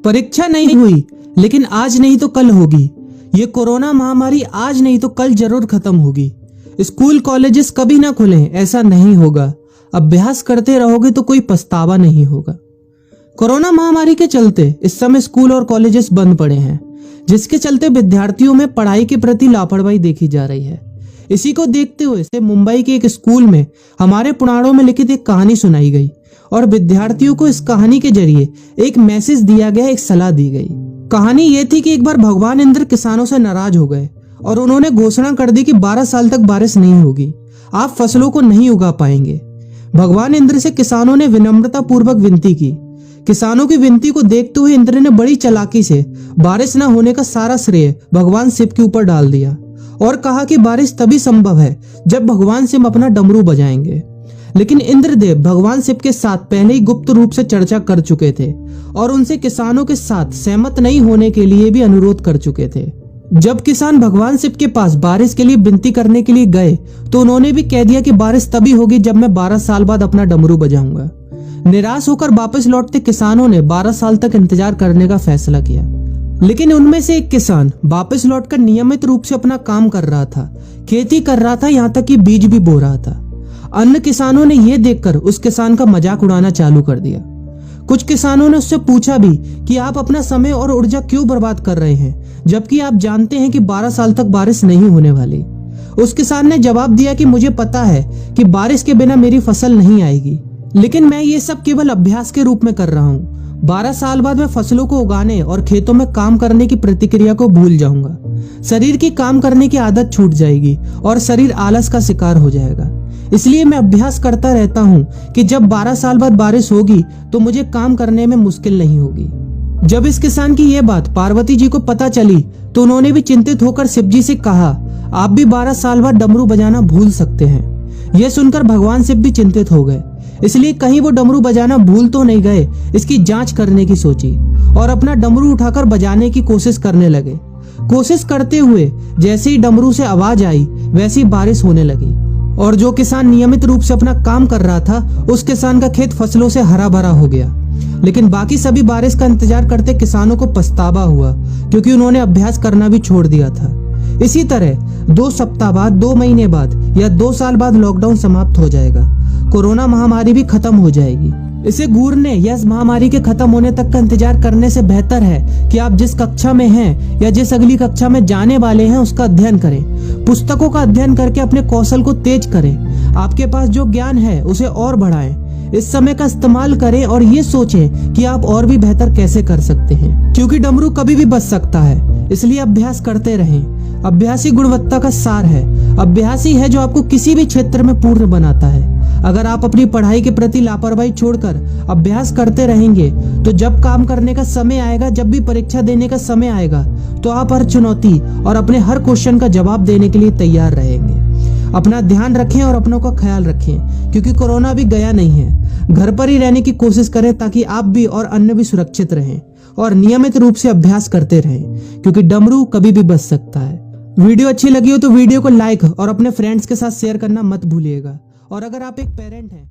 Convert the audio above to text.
परीक्षा नहीं हुई, लेकिन आज नहीं तो कल होगी। ये कोरोना महामारी आज नहीं तो कल जरूर खत्म होगी। स्कूल कॉलेजेस कभी ना खुलें, ऐसा नहीं होगा। अभ्यास करते रहोगे तो कोई पछतावा नहीं होगा। कोरोना महामारी के चलते इस समय स्कूल और कॉलेजेस बंद पड़े हैं, जिसके चलते विद्यार्थियों में पढ़ाई के प्रति लापरवाही देखी जा रही है। इसी को देखते हुए मुंबई के एक स्कूल में हमारे पुराणों में लिखित एक कहानी सुनाई गई और विद्यार्थियों को इस कहानी के जरिए एक मैसेज दिया गया, एक सलाह दी गई। कहानी ये थी कि एक बार भगवान इंद्र किसानों से नाराज हो गए और उन्होंने घोषणा कर दी कि 12 साल तक बारिश नहीं होगी, आप फसलों को नहीं उगा पाएंगे। भगवान इंद्र से किसानों ने विनम्रता पूर्वक विनती की। किसानों की विनती को देखते हुए इंद्र ने बड़ी चालाकी से बारिश न होने का सारा श्रेय भगवान शिव के ऊपर डाल दिया और कहा कि बारिश तभी संभव है जब भगवान शिव अपना डमरू बजाएंगे। लेकिन इंद्रदेव भगवान शिव के साथ पहले ही गुप्त रूप से चर्चा कर चुके थे और उनसे किसानों के साथ सहमत नहीं होने के लिए भी अनुरोध कर चुके थे। जब किसान भगवान शिव के पास बारिश के लिए विनती करने के लिए गए तो उन्होंने भी कह दिया कि बारिश तभी होगी जब मैं 12 साल बाद अपना डमरू बजाऊंगा। निराश होकर वापस लौटते किसानों ने 12 साल तक इंतजार करने का फैसला किया। लेकिन उनमें से एक किसान वापस लौटकर नियमित रूप से अपना काम कर रहा था, खेती कर रहा था, यहाँ तक कि बीज भी बो रहा था। अन्य किसानों ने यह देखकर उस किसान का मजाक उड़ाना चालू कर दिया। कुछ किसानों ने उससे पूछा भी कि आप अपना समय और ऊर्जा क्यों बर्बाद कर रहे हैं, जबकि आप जानते हैं कि 12 साल तक बारिश नहीं होने वाली। उस किसान ने जवाब दिया कि मुझे पता है कि बारिश के बिना मेरी फसल नहीं आएगी, लेकिन मैं ये सब केवल अभ्यास के रूप में कर रहा हूँ। 12 साल बाद मैं फसलों को उगाने और खेतों में काम करने की प्रतिक्रिया को भूल जाऊंगा। शरीर की काम करने की आदत छूट जाएगी और शरीर आलस का शिकार हो जाएगा। इसलिए मैं अभ्यास करता रहता हूँ कि जब 12 साल बाद बारिश होगी तो मुझे काम करने में मुश्किल नहीं होगी। जब इस किसान की यह बात पार्वती जी को पता चली तो उन्होंने भी चिंतित होकर शिव जी से कहा, आप भी 12 साल बाद डमरू बजाना भूल सकते हैं। यह सुनकर भगवान शिव भी चिंतित हो गए, इसलिए कहीं वो डमरू बजाना भूल तो नहीं गए, इसकी जांच करने की सोची और अपना डमरू उठाकर बजाने की कोशिश करने लगे। कोशिश करते हुए जैसे ही डमरू से आवाज आई वैसी बारिश होने लगी और जो किसान नियमित रूप से अपना काम कर रहा था उस किसान का खेत फसलों से हरा भरा हो गया। लेकिन बाकी सभी बारिश का इंतजार करते किसानों को पछतावा हुआ, क्योंकि उन्होंने अभ्यास करना भी छोड़ दिया था। इसी तरह 2 सप्ताह बाद, 2 महीने बाद या 2 साल बाद लॉकडाउन समाप्त हो जाएगा। कोरोना महामारी भी खत्म हो जाएगी। इसे घूरने या इस महामारी के खत्म होने तक का इंतजार करने से बेहतर है कि आप जिस कक्षा में हैं या जिस अगली कक्षा में जाने वाले हैं उसका अध्ययन करें। पुस्तकों का अध्ययन करके अपने कौशल को तेज करें। आपके पास जो ज्ञान है उसे और बढ़ाएं। इस समय का इस्तेमाल करें और ये सोचें कि आप और भी बेहतर कैसे कर सकते हैं, क्योंकि डमरू कभी भी बच सकता है। इसलिए अभ्यास करते रहें। अभ्यास ही गुणवत्ता का सार है। अभ्यास ही है जो आपको किसी भी क्षेत्र में पूर्ण बनाता है। अगर आप अपनी पढ़ाई के प्रति लापरवाही छोड़कर अभ्यास करते रहेंगे तो जब काम करने का समय आएगा, जब भी परीक्षा देने का समय आएगा, तो आप हर चुनौती और अपने हर क्वेश्चन का जवाब देने के लिए तैयार रहेंगे। अपना ध्यान रखें और अपनों का ख्याल रखें, क्योंकि कोरोना भी गया नहीं है। घर पर ही रहने की कोशिश करें ताकि आप भी और अन्य भी सुरक्षित रहें और नियमित रूप से अभ्यास करते रहें, क्योंकि डमरू कभी भी बच सकता है। वीडियो अच्छी लगी हो तो वीडियो को लाइक और अपने फ्रेंड्स के साथ शेयर करना मत भूलिएगा। और अगर आप एक पेरेंट हैं